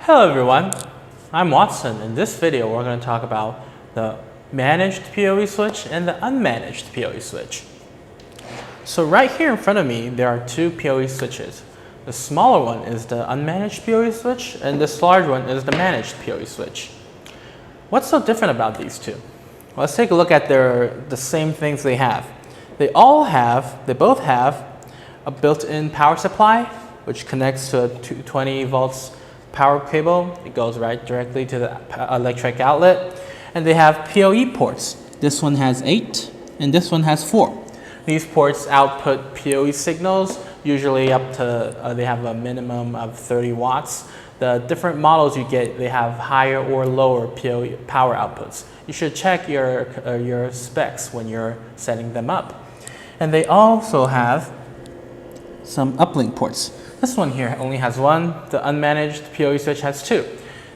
Hello everyone, I'm Watson. In this video we're going to talk about the managed PoE switch and the unmanaged PoE switch. So right here in front of me there are two PoE switches. The smaller one is the unmanaged PoE switch and this large one is the managed PoE switch. What's so different about these two? Well, let's take a look at the same things they have. They both have a built-in power supply which connects to a 220 volts power cable. It goes right directly to the electric outlet. And they have PoE ports. This one has 8 and this one has 4. These ports output PoE signals, usually up to, they have a minimum of 30 watts. The different models you get, they have higher or lower PoE power outputs. You should check your specs when you're setting them up. And they also have some uplink ports. This one here only has one. The unmanaged PoE switch has 2.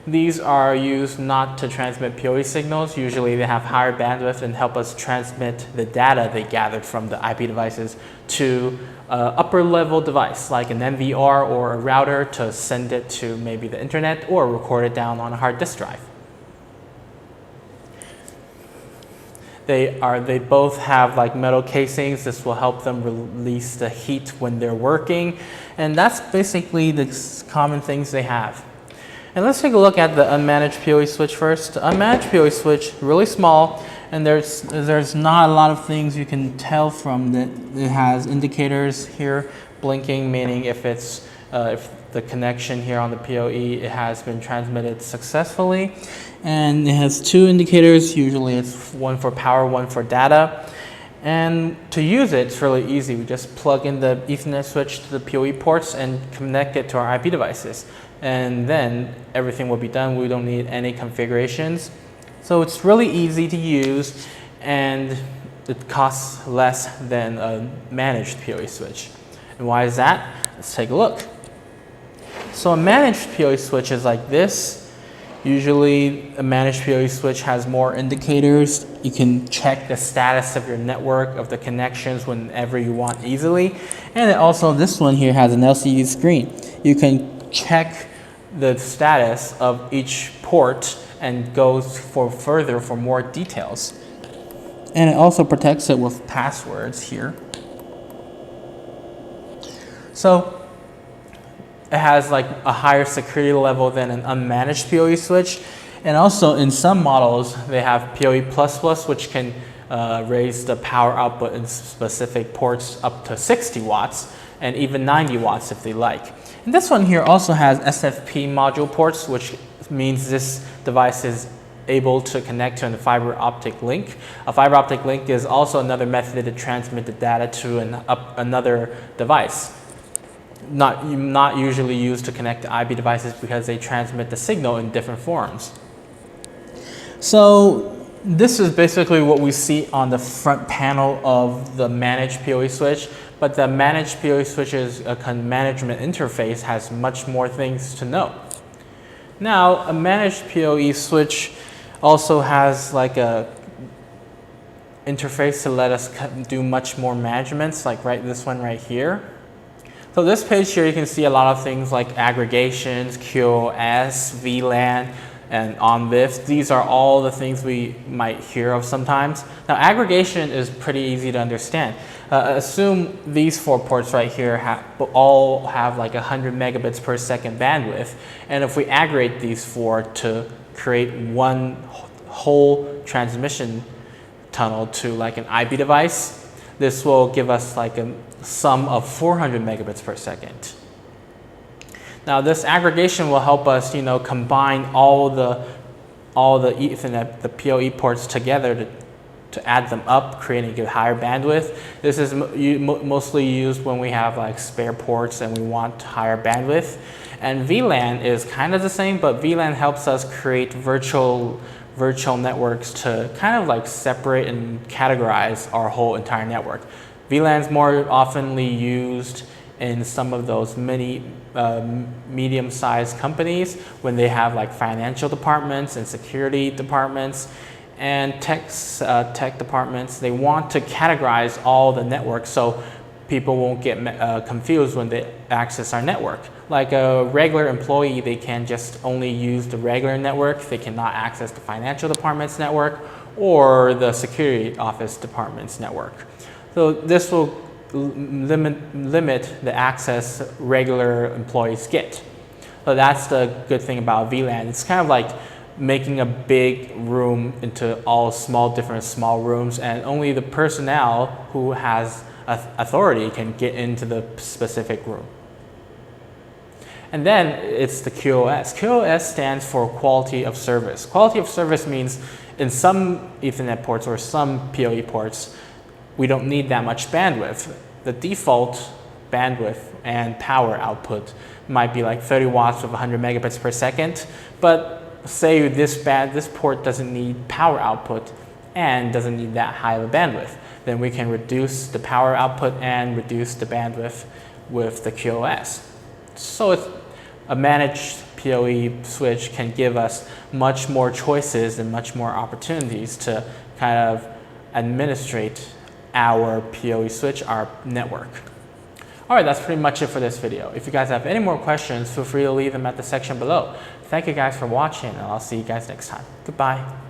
These are used not to transmit PoE signals. Usually they have higher bandwidth and help us transmit the data they gathered from the IP devices to an upper level device like an NVR or a router to send it to maybe the internet or record it down on a hard disk drive. They both have like metal casings. This will help them release the heat when they're working. And that's basically the common things they have. And let's take a look at the unmanaged PoE switch first. The unmanaged PoE switch, really small, and there's not a lot of things you can tell from that. It has indicators here blinking, meaning if the connection here on the PoE it has been transmitted successfully. And it has 2 indicators. Usually it's one for power, one for data. And to use it, it's really easy. We just plug in the Ethernet switch to the PoE ports and connect it to our IP devices. And then everything will be done. We don't need any configurations. So it's really easy to use and it costs less than a managed PoE switch. And why is that? Let's take a look. So a managed PoE switch is like this. Usually a managed PoE switch has more indicators. You can check the status of your network, of the connections whenever you want easily. And also this one here has an LCD screen. You can check the status of each port and go further for more details. And it also protects it with passwords here. So it has like a higher security level than an unmanaged PoE switch. And also in some models, they have PoE++, which can raise the power output in specific ports up to 60 watts and even 90 watts if they like. And this one here also has SFP module ports, which means this device is able to connect to a fiber optic link. A fiber optic link is also another method to transmit the data to another device. Not usually used to connect to IP devices because they transmit the signal in different forms. So this is basically what we see on the front panel of the managed PoE switch, but the managed PoE switch's management interface has much more things to know. Now, a managed PoE switch also has like a interface to let us do much more managements, like this one right here. So this page here, you can see a lot of things like aggregations, QoS, VLAN, and ONVIF. These are all the things we might hear of sometimes. Now, aggregation is pretty easy to understand. Assume these 4 ports right here all have like 100 megabits per second bandwidth. And if we aggregate these 4 to create one whole transmission tunnel to like an IP device, this will give us like a sum of 400 megabits per second. Now this aggregation will help us, combine all the Ethernet, the PoE ports together to add them up, creating a higher bandwidth. This is mostly used when we have like spare ports and we want higher bandwidth. And VLAN is kind of the same, but VLAN helps us create virtual networks to kind of like separate and categorize our whole entire network. VLAN is more oftenly used in some of those medium-sized companies when they have like financial departments and security departments and tech departments. They want to categorize all the networks. So people won't get confused when they access our network. Like a regular employee, they can just only use the regular network. They cannot access the financial department's network or the security office department's network. So this will limit the access regular employees get. So that's the good thing about VLAN. It's kind of like making a big room into all different small rooms, and only the personnel who has authority can get into the specific room. And then it's the QoS. QoS stands for quality of service. Quality of service means in some Ethernet ports or some PoE ports, we don't need that much bandwidth. The default bandwidth and power output might be like 30 watts with 100 megabits per second, but say this port doesn't need power output and doesn't need that high of a bandwidth, then we can reduce the power output and reduce the bandwidth with the QoS. So a managed PoE switch can give us much more choices and much more opportunities to kind of administrate our PoE switch, our network. All right, that's pretty much it for this video. If you guys have any more questions, feel free to leave them at the section below. Thank you guys for watching, and I'll see you guys next time. Goodbye.